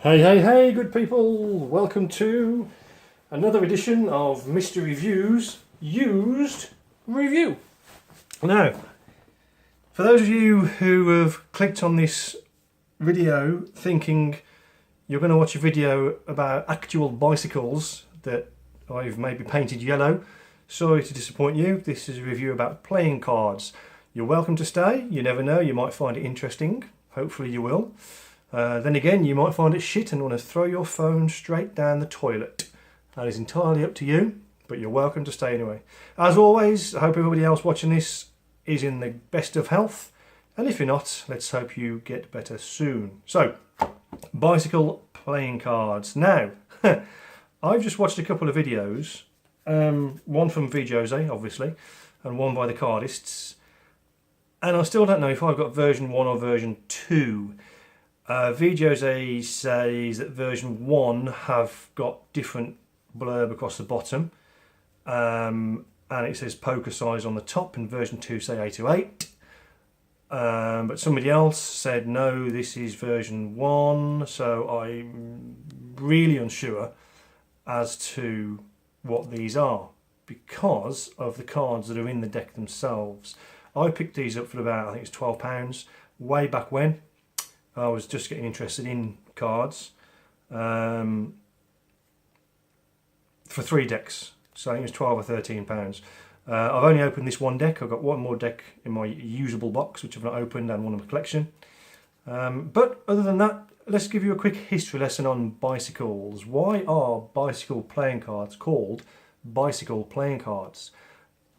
Hey, hey, hey, good people! Welcome to another edition of Mr. Review's Used Review. Now, for those of you who have clicked on this video thinking you're going to watch a video about actual bicycles that I've maybe painted yellow, sorry to disappoint you. This is a review about playing cards. You're welcome to stay. You never know, you might find it interesting. Hopefully you will. Then again, you might find it shit and want to throw your phone straight down the toilet. That is entirely up to you, but you're welcome to stay anyway. As always, I hope everybody else watching this is in the best of health, and if you're not, let's hope you get better soon. So, bicycle playing cards. Now, I've just watched a couple of videos, one from VJose, obviously, and one by the cardists, and I still don't know if I've got version 1 or version 2. VJose says that version 1 have got different blurb across the bottom, and it says poker size on the top, and version 2 say 808. But somebody else said no, this is version 1, so I'm really unsure as to what these are because of the cards that are in the deck themselves. I picked these up for about, I think it's £12 way back when. I was just getting interested in cards for 3 decks, so I think it was £12 or £13. I've only opened this one deck. I've got one more deck in my usable box which I've not opened and one in my collection. But other than that, let's give you a quick history lesson on bicycles. Why are bicycle playing cards called bicycle playing cards?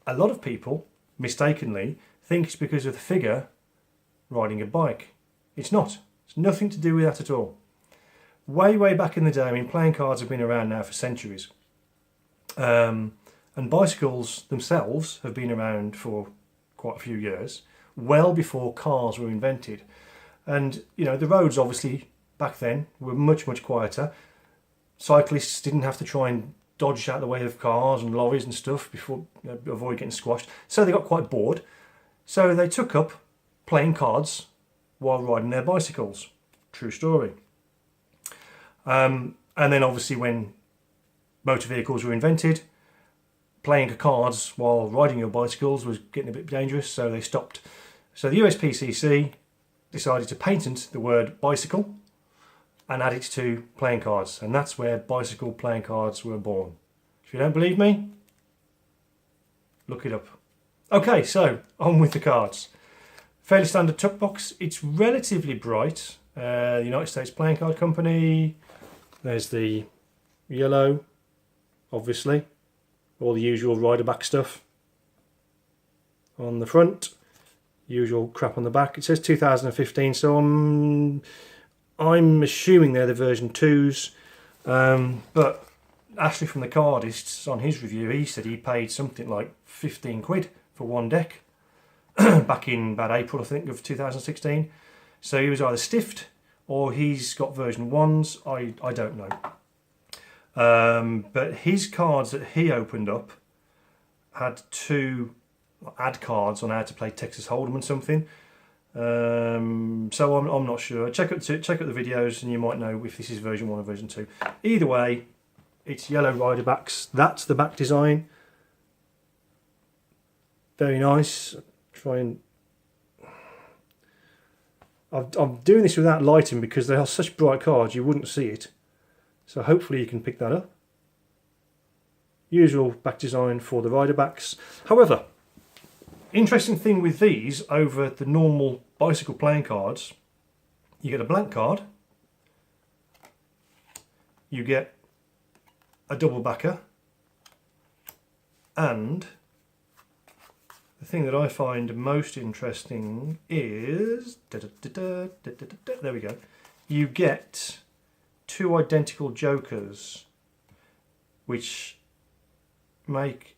A lot of people mistakenly think it's because of the figure riding a bike. It's not. It's nothing to do with that at all. Way back in the day, I mean, playing cards have been around now for centuries. And bicycles themselves have been around for quite a few years, well before cars were invented. And, you know, the roads obviously back then were much quieter. Cyclists didn't have to try and dodge out the way of cars and lorries and stuff before, avoid getting squashed. So they got quite bored. So they took up playing cards while riding their bicycles. True story. And then obviously when motor vehicles were invented, playing cards while riding your bicycles was getting a bit dangerous, so they stopped. So the USPCC decided to patent the word bicycle and add it to playing cards, and that's where bicycle playing cards were born. If you don't believe me, look it up. Okay, so on with the cards. Fairly standard tuck box. It's relatively bright. The United States Playing Card Company. There's the yellow, obviously. All the usual rider back stuff on the front. Usual crap on the back. It says 2015, so I'm assuming they're the version 2s. But Ashley from the Cardists, on his review, he said he paid something like 15 quid for one deck. Back in about April, I think, of 2016. So he was either stiffed or he's got version 1s. I don't know. But his cards that he opened up had 2 ad cards on how to play Texas Hold'em and something. So I'm not sure. Check out the videos and you might know if this is version 1 or version 2. Either way, it's yellow rider backs. That's the back design. Very nice. I'm doing this without lighting because they are such bright cards you wouldn't see it, so hopefully you can pick that up. Usual back design for the rider backs. However, interesting thing with these over the normal bicycle playing cards, you get a blank card, you get a double backer, and the thing that I find most interesting is, there we go, you get 2 identical jokers, which make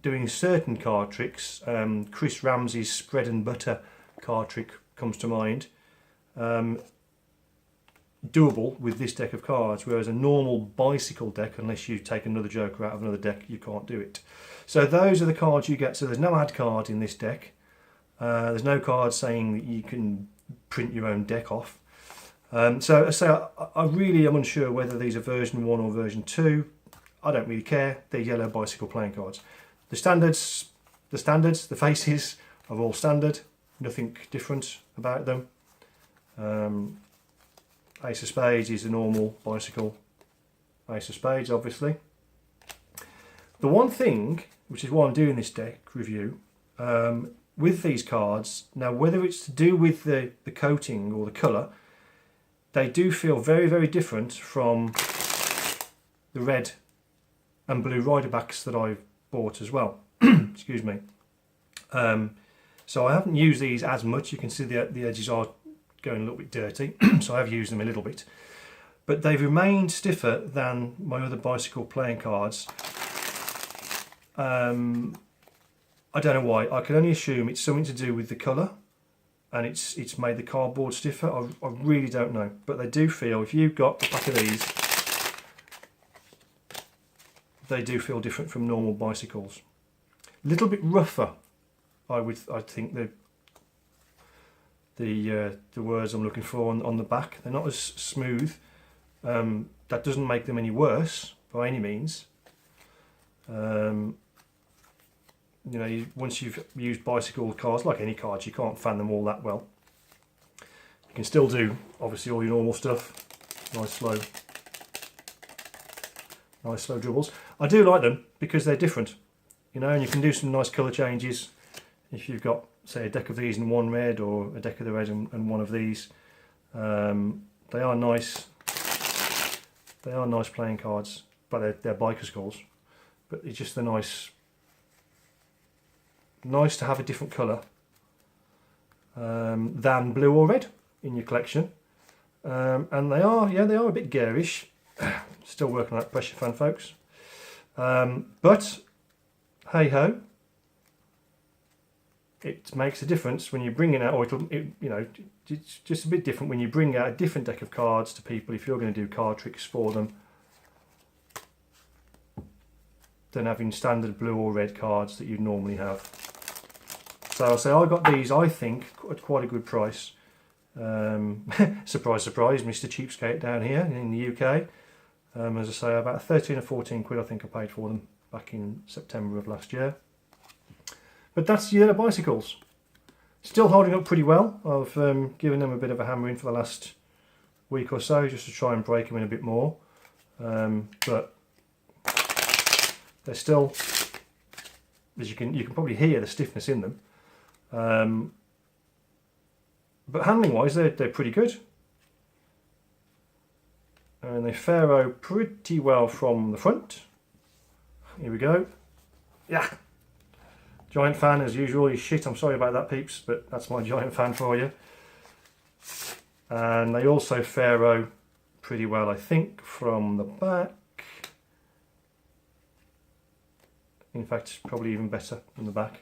doing certain card tricks, Chris Ramsey's spread and butter card trick comes to mind, doable with this deck of cards, whereas a normal bicycle deck, unless you take another joker out of another deck, you can't do it. So those are the cards you get. So there's no ad card in this deck. There's no card saying that you can print your own deck off. So I say I really am unsure whether these are version 1 or version 2. I don't really care. They're yellow bicycle playing cards. The standards, the faces are all standard. Nothing different about them. Ace of Spades is a normal bicycle. Ace of Spades, obviously. The one thing, which is why I'm doing this deck review, with these cards, now whether it's to do with the coating or the colour, they do feel very, very different from the red and blue rider backs that I've bought as well. Excuse me. So I haven't used these as much. You can see the edges are going a little bit dirty, so I have used them a little bit. But they've remained stiffer than my other bicycle playing cards. I don't know why. I can only assume it's something to do with the colour, and it's made the cardboard stiffer. I really don't know, but they do feel, if you've got a pack of these, they do feel different from normal bicycles. A little bit rougher, I think the words I'm looking for on the back. They're not as smooth. That doesn't make them any worse by any means. You know, once you've used bicycle cards, like any cards, you can't fan them all that well. You can still do, obviously, all your normal stuff. Nice slow dribbles. I do like them because they're different, you know, and you can do some nice colour changes. If you've got, say, a deck of these and one red, or a deck of the red and one of these, they are nice. They are nice playing cards, but they're biker skulls. But it's just nice to have a different colour than blue or red in your collection. And they are a bit garish. Still working on that pressure fan, folks. But hey ho, it makes a difference when you bring it out, or you know, it's just a bit different when you bring out a different deck of cards to people if you're going to do card tricks for them, than having standard blue or red cards that you normally have. So I'll say I got these, I think, at quite a good price. Surprise, surprise, Mr. Cheapskate down here in the UK. As I say, about 13 or 14 quid I think I paid for them back in September of last year. But that's Yellow Bicycles. Still holding up pretty well. I've given them a bit of a hammering for the last week or so just to try and break them in a bit more. But they're still, as you can probably hear the stiffness in them. But handling wise, they're pretty good. And they faro pretty well from the front. Here we go. Yeah. Giant fan as usual. He's shit. I'm sorry about that, peeps, but that's my giant fan for you. And they also faro pretty well, I think, from the back. In fact, probably even better from the back.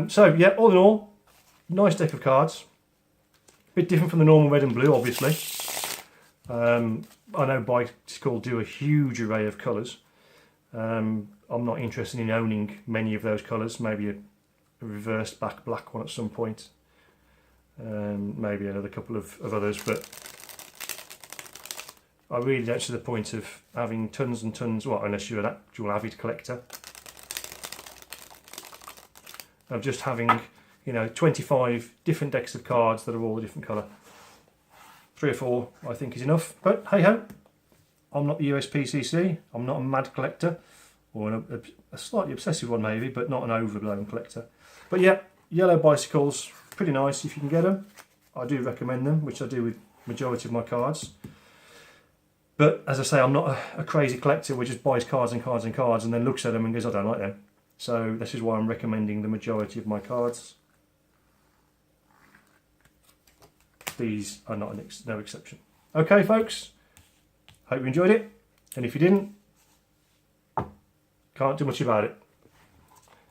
So yeah, all in all, nice deck of cards. Bit different from the normal red and blue, obviously. I know Bicycle do a huge array of colours. I'm not interested in owning many of those colours. Maybe a reversed back black one at some point. Maybe another couple of others, but I really don't see the point of having tons and tons, well, unless you're an actual avid collector, of just having, you know, 25 different decks of cards that are all a different colour. 3 or 4 I think is enough, but hey ho, I'm not the USPCC, I'm not a mad collector, or a slightly obsessive one maybe, but not an overblown collector. But yeah, Yellow Bicycles, pretty nice if you can get them. I do recommend them, which I do with majority of my cards. But as I say, I'm not a crazy collector who just buys cards and cards and cards and then looks at them and goes, I don't like them. So this is why I'm recommending the majority of my cards. These are not no exception. Okay, folks, hope you enjoyed it. And if you didn't, can't do much about it.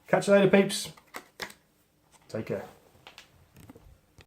Catch you later, peeps. Take care.